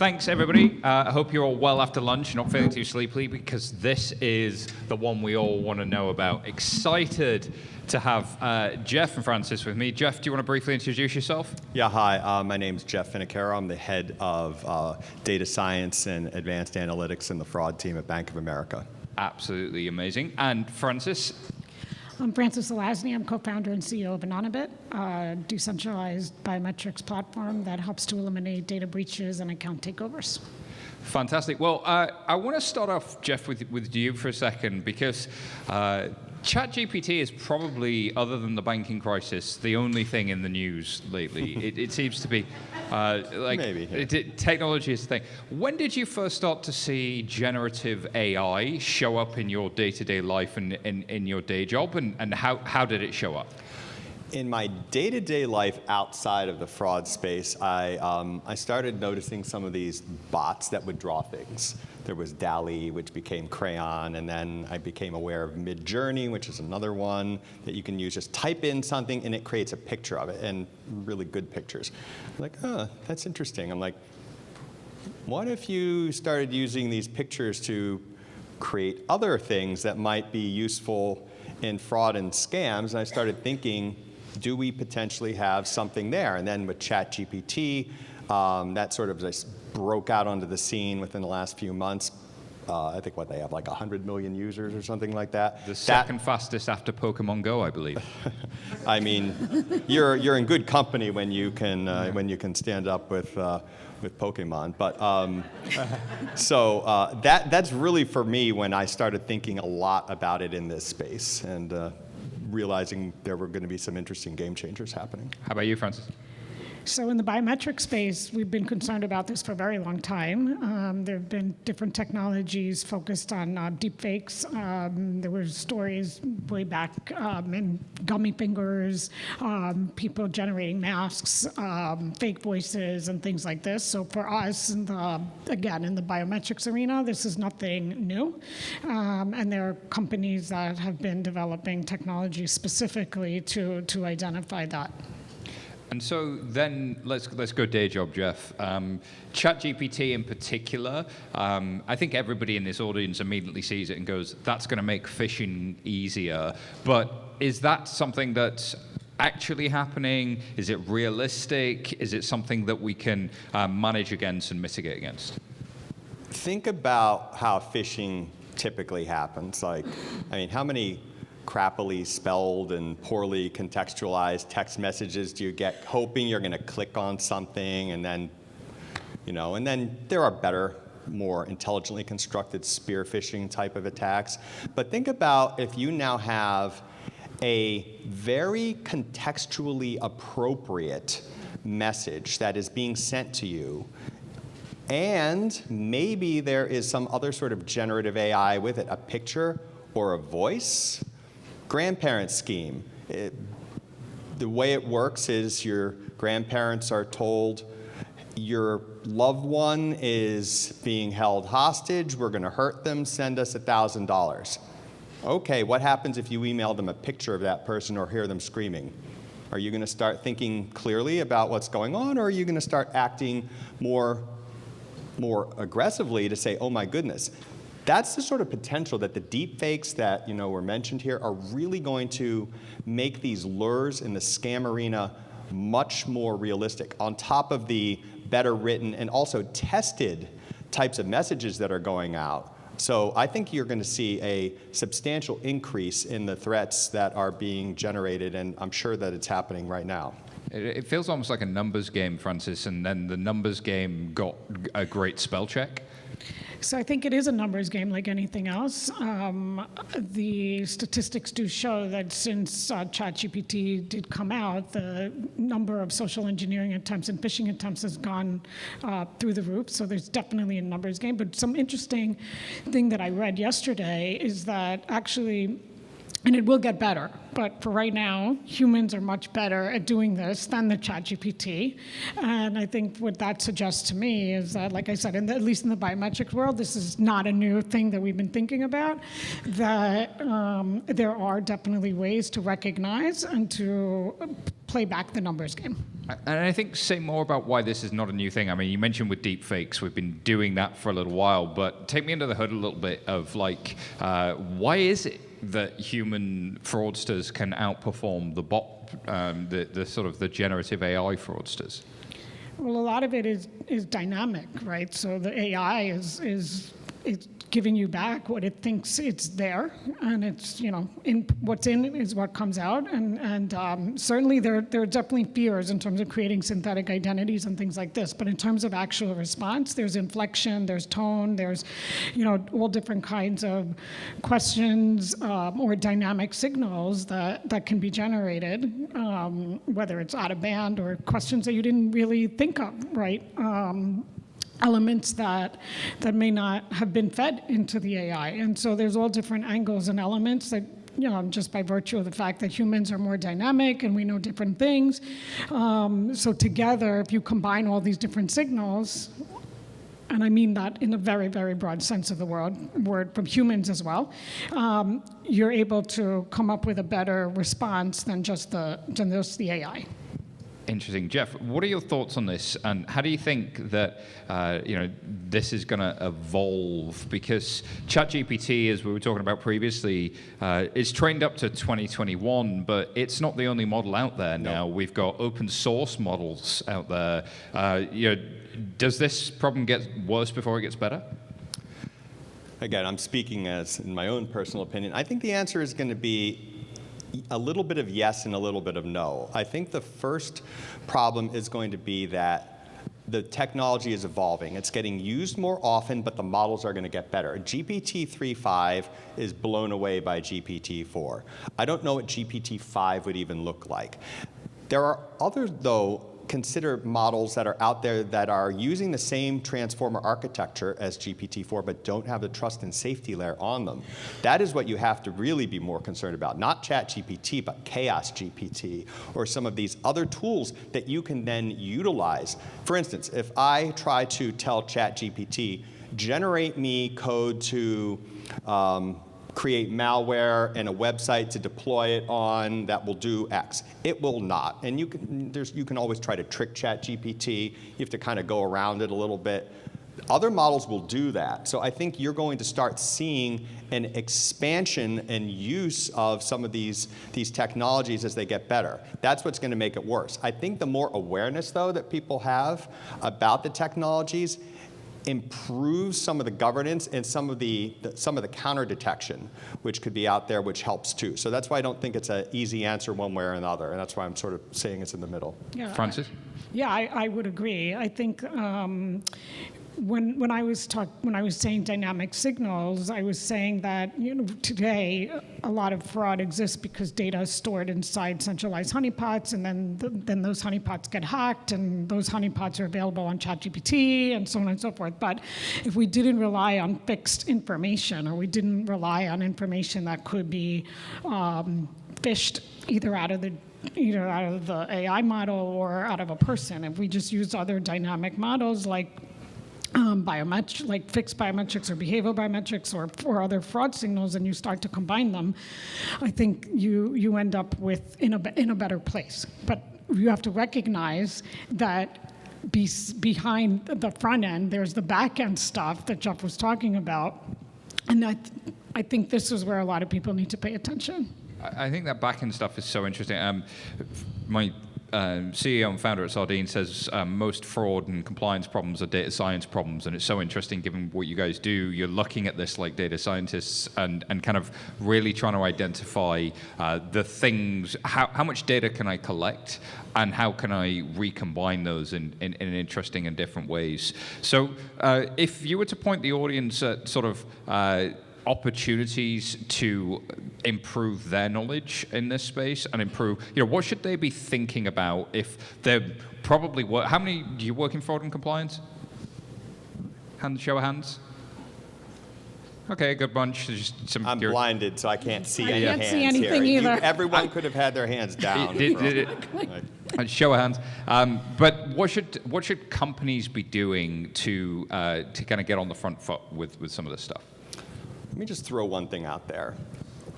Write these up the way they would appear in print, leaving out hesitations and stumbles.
Thanks, everybody. I hope you're all well after lunch, not feeling too sleepy, because this is the one we all want to know about. Excited to have Jeff and Francis with me. Jeff, do you want to briefly introduce yourself? Yeah, hi. My name's Jeff Finnicaro. I'm the head of data science and advanced analytics in the fraud team at Bank of America. Absolutely amazing. And Francis? I'm Francis Zelazny. I'm co-founder and CEO of Anonybit, a decentralized biometrics platform that helps to eliminate data breaches and account takeovers. Fantastic. Well, I want to start off, Jeff, with you for a second, because ChatGPT is probably, other than the banking crisis, the only thing in the news lately. It seems to be Maybe, yeah. Technology is the thing. When did you first start to see generative AI show up in your day-to-day life and in your day job, and how did it show up? In my day-to-day life outside of the fraud space, I started noticing some of these bots that would draw things. There was DALL-E, which became Crayon, and then I became aware of Midjourney, which is another one that you can use. Just type in something, and it creates a picture of it, and really good pictures. I'm like, oh, that's interesting. I'm like, what if you started using these pictures to create other things that might be useful in fraud and scams? And I started thinking, do we potentially have something there? And then with ChatGPT, that sort of just broke out onto the scene within the last few months. I think they have like 100 million users or something like that. The second fastest after Pokemon Go, I believe. I mean, you're in good company when you can stand up with Pokemon. But that's really for me when I started thinking a lot about it in this space and realizing there were going to be some interesting game changers happening. How about you, Francis? So in the biometric space, we've been concerned about this for a very long time. There have been different technologies focused on deepfakes. There were stories way back in gummy fingers, people generating masks, fake voices, and things like this. So for us, in the biometrics arena, this is nothing new. And there are companies that have been developing technology specifically to identify that. And so then let's go day job, Jeff. ChatGPT in particular, I think everybody in this audience immediately sees it and goes, that's going to make phishing easier. But is that something that's actually happening? Is it realistic? Is it something that we can manage against and mitigate against? Think about how phishing typically happens. How many crappily spelled and poorly contextualized text messages do you get hoping you're going to click on something, and then there are better, more intelligently constructed spear phishing type of attacks. But think about if you now have a very contextually appropriate message that is being sent to you, and maybe there is some other sort of generative AI with it, a picture or a voice. Grandparent scheme. The way it works is your grandparents are told your loved one is being held hostage, we're going to hurt them, send us $1,000. Okay, what happens if you email them a picture of that person or hear them screaming? Are you going to start thinking clearly about what's going on, or are you going to start acting more aggressively to say, oh my goodness? That's the sort of potential that the deep fakes that were mentioned here are really going to make these lures in the scam arena much more realistic, on top of the better written and also tested types of messages that are going out. So I think you're going to see a substantial increase in the threats that are being generated, and I'm sure that it's happening right now. It feels almost like a numbers game, Francis, and then the numbers game got a great spell check. So I think it is a numbers game like anything else. The statistics do show that since ChatGPT did come out, the number of social engineering attempts and phishing attempts has gone through the roof. So there's definitely a numbers game. But some interesting thing that I read yesterday is that actually, and it will get better, but for right now, humans are much better at doing this than the ChatGPT. And I think what that suggests to me is that, like I said, at least in the biometrics world, this is not a new thing that we've been thinking about, that there are definitely ways to recognize and to play back the numbers game. And I think say more about why this is not a new thing. I mean, you mentioned with deepfakes, we've been doing that for a little while, but take me under the hood a little bit of like, why is it that human fraudsters can outperform the bot, the sort of the generative AI fraudsters? Well, a lot of it is dynamic, right? So the AI is giving you back what it thinks it's there, and it's, what's in is what comes out, and certainly there are definitely fears in terms of creating synthetic identities and things like this, but in terms of actual response, there's inflection, there's tone, there's, all different kinds of questions or dynamic signals that can be generated, whether it's out of band or questions that you didn't really think of, right? Elements that may not have been fed into the AI. And so there's all different angles and elements that, just by virtue of the fact that humans are more dynamic and we know different things. So together, if you combine all these different signals, and I mean that in a very, very broad sense of the word from humans as well, you're able to come up with a better response than just the AI. Interesting. Jeff, what are your thoughts on this, and how do you think that this is going to evolve? Because ChatGPT, as we were talking about previously, is trained up to 2021, but it's not the only model out there now. We've got open source models out there. Does this problem get worse before it gets better? Again, I'm speaking as in my own personal opinion. I think the answer is going to be a little bit of yes and a little bit of no. I think the first problem is going to be that the technology is evolving. It's getting used more often, but the models are going to get better. GPT 3.5 is blown away by GPT 4. I don't know what GPT 5 would even look like. There are others, though, consider models that are out there that are using the same transformer architecture as GPT-4 but don't have the trust and safety layer on them. That is what you have to really be more concerned about. Not ChatGPT, but Chaos GPT or some of these other tools that you can then utilize. For instance, if I try to tell ChatGPT, generate me code to create malware and a website to deploy it on that will do X. It will not. And you can always try to trick ChatGPT. You have to kind of go around it a little bit. Other models will do that. So I think you're going to start seeing an expansion and use of some of these technologies as they get better. That's what's going to make it worse. I think the more awareness, though, that people have about the technologies improves some of the governance and some of the counter detection, which could be out there, which helps too. So that's why I don't think it's an easy answer one way or another, and that's why I'm sort of saying it's in the middle. Yeah, Francis? I would agree. I think when I was saying dynamic signals, I was saying that today a lot of fraud exists because data is stored inside centralized honeypots, and then those honeypots get hacked, and those honeypots are available on ChatGPT and so on and so forth. But if we didn't rely on fixed information, or we didn't rely on information that could be fished either out of the AI model or out of a person, if we just used other dynamic models like fixed biometrics or behavioral biometrics or other fraud signals, and you start to combine them, I think you end up in a better place. But you have to recognize that behind the front end, there's the back end stuff that Jeff was talking about, and I think this is where a lot of people need to pay attention. I think that back end stuff is so interesting. My CEO and founder at Sardine says most fraud and compliance problems are data science problems, and it's so interesting given what you guys do. You're looking at this like data scientists and kind of really trying to identify the things, how much data can I collect and how can I recombine those in interesting and different ways. So if you were to point the audience at sort of opportunities to improve their knowledge in this space and improve, what should they be thinking about if they're probably how many do you work in fraud and compliance? Show of hands. Okay, a good bunch. Just some I'm blinded, so I can't see any can't hands see anything here. either. Everyone could have had their hands down. Show of hands. But what should companies be doing to kind of get on the front foot with some of this stuff? Let me just throw one thing out there.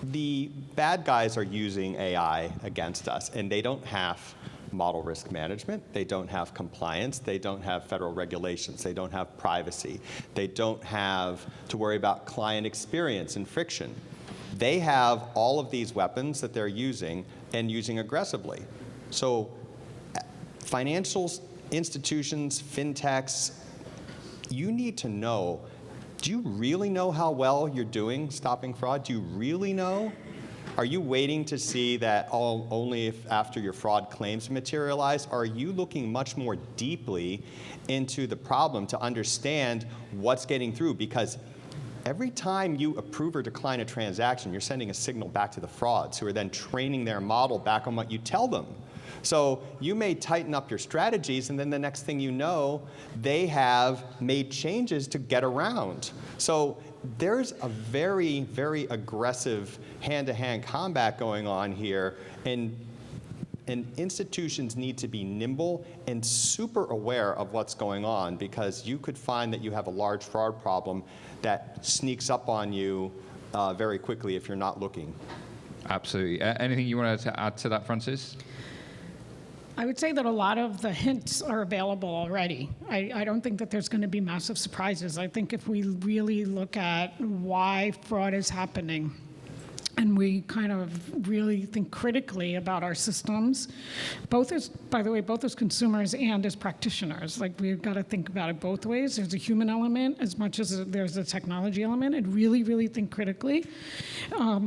The bad guys are using AI against us, and they don't have model risk management, they don't have compliance, they don't have federal regulations, they don't have privacy, they don't have to worry about client experience and friction. They have all of these weapons that they're using and using aggressively. So financial institutions, fintechs, you need to know, do you really know how well you're doing stopping fraud? Do you really know? Are you waiting to see that only if after your fraud claims materialize? Or are you looking much more deeply into the problem to understand what's getting through? Because every time you approve or decline a transaction, you're sending a signal back to the frauds, who are then training their model back on what you tell them. So you may tighten up your strategies, and then the next thing you know, they have made changes to get around. So there's a very, very aggressive hand-to-hand combat going on here, and institutions need to be nimble and super aware of what's going on, because you could find that you have a large fraud problem that sneaks up on you very quickly if you're not looking. Absolutely. Anything you wanted to add to that, Francis? I would say that a lot of the hints are available already. I don't think that there's going to be massive surprises. I think if we really look at why fraud is happening, and we kind of really think critically about our systems, both as, by the way, both as consumers and as practitioners. Like, we've got to think about it both ways. There's a human element as much as there's a technology element, and really, really think critically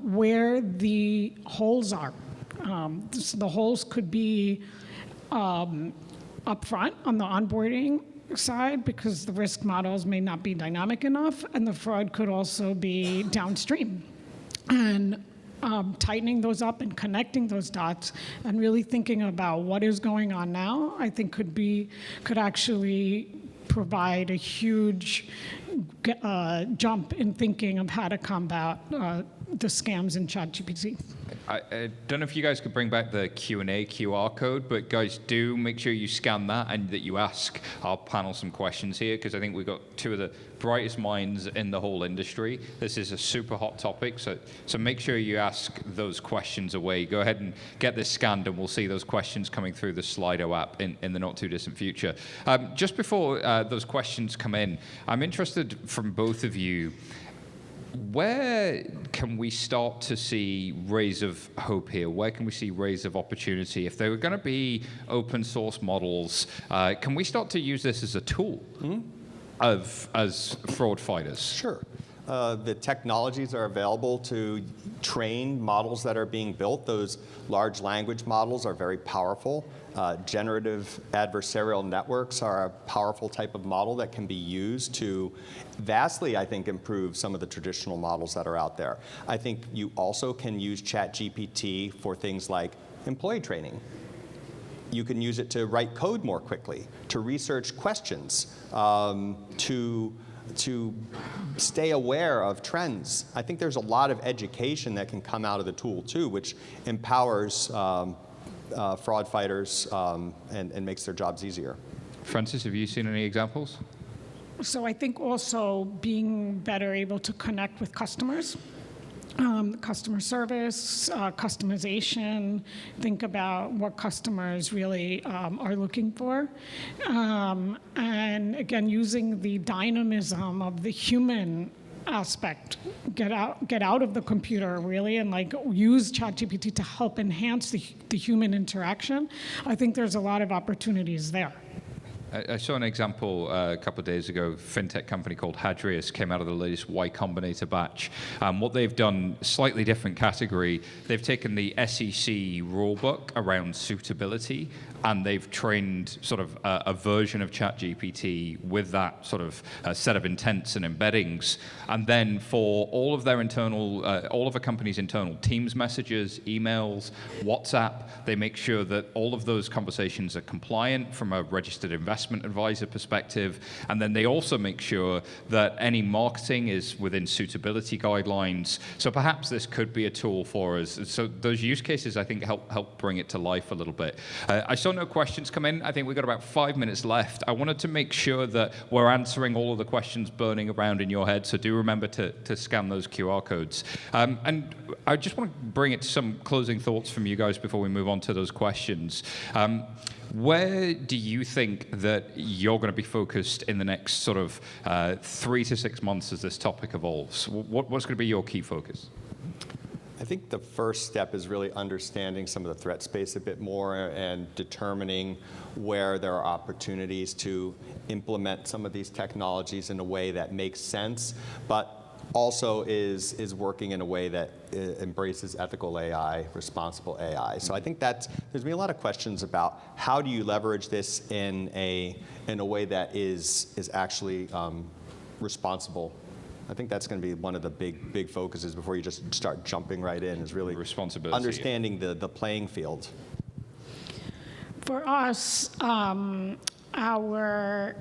where the holes are. The holes could be upfront on the onboarding side, because the risk models may not be dynamic enough, and the fraud could also be downstream. And tightening those up and connecting those dots and really thinking about what is going on now, I think could actually provide a huge jump in thinking of how to combat the scams in ChatGPT. I don't know if you guys could bring back the Q&A QR code, but guys, do make sure you scan that and that you ask our panel some questions here, because I think we've got two of the brightest minds in the whole industry. This is a super hot topic, so make sure you ask those questions away. Go ahead and get this scanned, and we'll see those questions coming through the Slido app in the not-too-distant future. Just before those questions come in, I'm interested from both of you, where can we start to see rays of hope here? Where can we see rays of opportunity? If there were going to be open source models, can we start to use this as a tool as fraud fighters? Sure. The technologies are available to train models that are being built. Those large language models are very powerful. Generative adversarial networks are a powerful type of model that can be used to vastly, I think, improve some of the traditional models that are out there. I think you also can use ChatGPT for things like employee training. You can use it to write code more quickly, to research questions, to stay aware of trends. I think there's a lot of education that can come out of the tool too, which empowers fraud fighters and makes their jobs easier. Francis, have you seen any examples? So I think also being better able to connect with customers. Customer service, customization, think about what customers really are looking for. And again, using the dynamism of the human aspect, get out of the computer really, and like use ChatGPT to help enhance the human interaction. I think there's a lot of opportunities there. I saw an example a couple of days ago. Fintech company called Hadrius came out of the latest Y Combinator batch. What they've done, slightly different category, they've taken the SEC rulebook around suitability, and they've trained sort of a version of ChatGPT with that sort of set of intents and embeddings. And then for all of their internal, all of a company's internal Teams messages, emails, WhatsApp, they make sure that all of those conversations are compliant from a registered investor investment advisor perspective. And then they also make sure that any marketing is within suitability guidelines. So perhaps this could be a tool for us. So those use cases, I think, help bring it to life a little bit. I saw no questions come in. I think we've got about 5 minutes left. I wanted to make sure that we're answering all of the questions burning around in your head, so do remember to scan those QR codes. And I just want to bring it to some closing thoughts from you guys before we move on to those questions. Where do you think that you're going to be focused in the next sort of 3 to 6 months as this topic evolves? What's going to be your key focus? I think the first step is really understanding some of the threat space a bit more and determining where there are opportunities to implement some of these technologies in a way that makes sense, but also is working in a way that embraces ethical AI, responsible AI. So I think there's been a lot of questions about how do you leverage this in a way that is actually responsible. I think that's going to be one of the big focuses before you just start jumping right in, is really responsibility, understanding the playing field. For us, our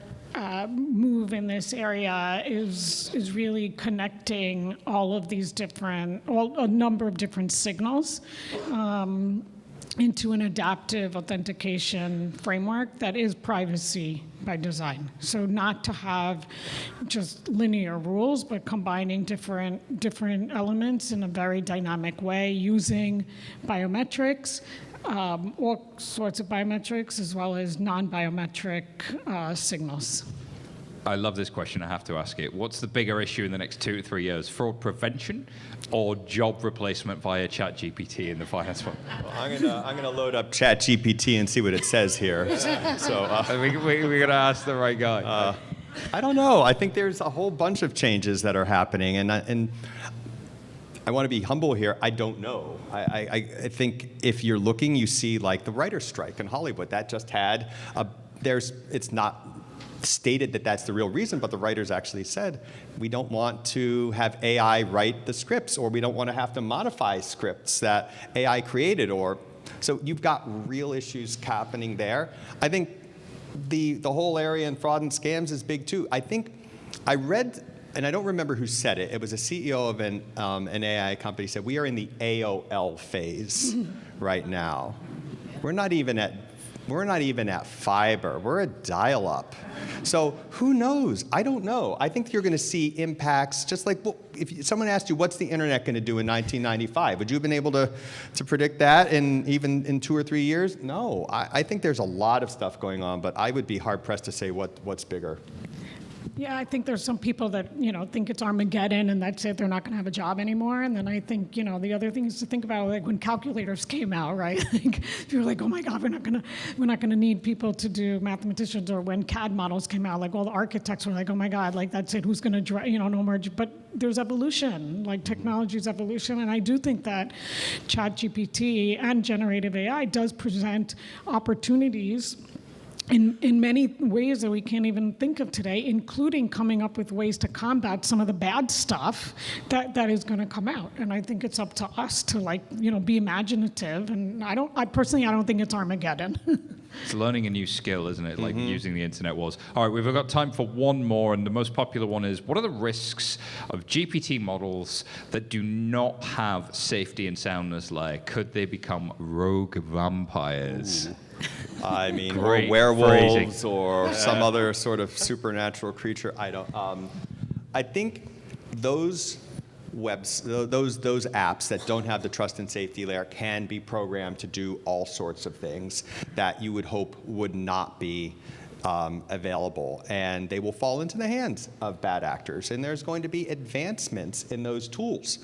move in this area is really connecting all of these a number of different signals into an adaptive authentication framework that is privacy by design. So not to have just linear rules, but combining different elements in a very dynamic way, using biometrics, all sorts of biometrics, as well as non-biometric signals. I love this question. I have to ask it. What's the bigger issue in the next 2 to 3 years? Fraud prevention or job replacement via ChatGPT in the finance world? Well, I'm gonna load up ChatGPT and see what it says here. So we're gonna ask the right guy. I don't know. I think there's a whole bunch of changes that are happening, and I want to be humble here. I don't know. I think if you're looking, you see like the writer's strike in Hollywood. That just had it's not stated that that's the real reason, but the writers actually said, we don't want to have AI write the scripts, or we don't want to have to modify scripts that AI created, so you've got real issues happening there. I think the whole area in fraud and scams is big too. I think I read, and I don't remember who said it, it was a CEO of an AI company said, we are in the AOL phase right now. We're not even at fiber. We're at dial-up. So who knows? I don't know. I think you're going to see impacts just like, well, if someone asked you, what's the internet going to do in 1995? Would you have been able to predict that even in 2 or 3 years? No. I think there's a lot of stuff going on, but I would be hard-pressed to say what's bigger. Yeah, I think there's some people that, think it's Armageddon and that's it, they're not going to have a job anymore. And then I think, the other thing is to think about, like when calculators came out, right? Like, you're like, oh my God, we're not going to need people to do mathematicians. Or when CAD models came out, like all the architects were like, oh my God, like that's it, who's going to draw, no more. But there's evolution, like technology's evolution. And I do think that ChatGPT and generative AI does present opportunities in many ways that we can't even think of today, including coming up with ways to combat some of the bad stuff that is going to come out. And I think it's up to us to be imaginative. And I personally don't think it's Armageddon. It's learning a new skill, isn't it? Like using the internet was. All right, we've got time for one more, and the most popular one is, what are the risks of GPT models that do not have safety and soundness layer? Could they become rogue vampires? Ooh. I mean, or Great werewolves, or some other sort of supernatural creature. I think those apps that don't have the trust and safety layer can be programmed to do all sorts of things that you would hope would not be available, and they will fall into the hands of bad actors. And there's going to be advancements in those tools.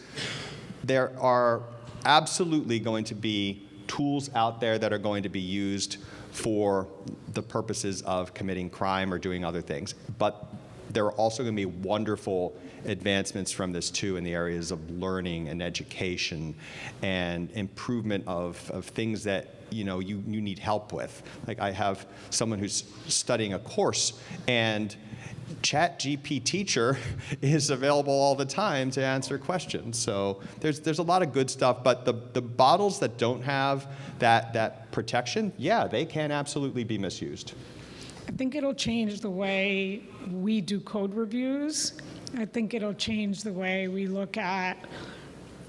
There are absolutely going to be tools out there that are going to be used for the purposes of committing crime or doing other things. But there are also going to be wonderful advancements from this too in the areas of learning and education and improvement of things that you need help with. Like I have someone who's studying a course, and ChatGPT teacher is available all the time to answer questions. So there's a lot of good stuff, but the bottles that don't have that protection, yeah, they can absolutely be misused. I think it'll change the way we do code reviews. I think it'll change the way we look at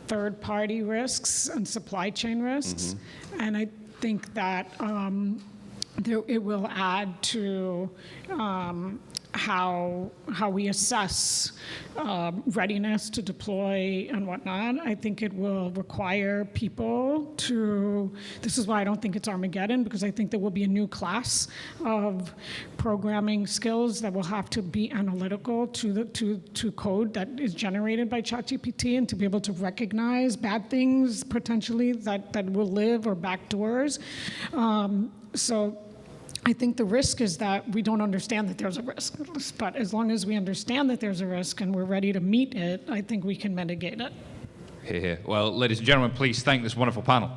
third-party risks and supply chain risks. And I think that it will add to how we assess readiness to deploy and whatnot. I think it will require people to, this is why I don't think it's Armageddon, because I think there will be a new class of programming skills that will have to be analytical to code that is generated by ChatGPT, and to be able to recognize bad things potentially that will live, or backdoors. So I think the risk is that we don't understand that there's a risk. But as long as we understand that there's a risk and we're ready to meet it, I think we can mitigate it. Hear, hear. Well, ladies and gentlemen, please thank this wonderful panel.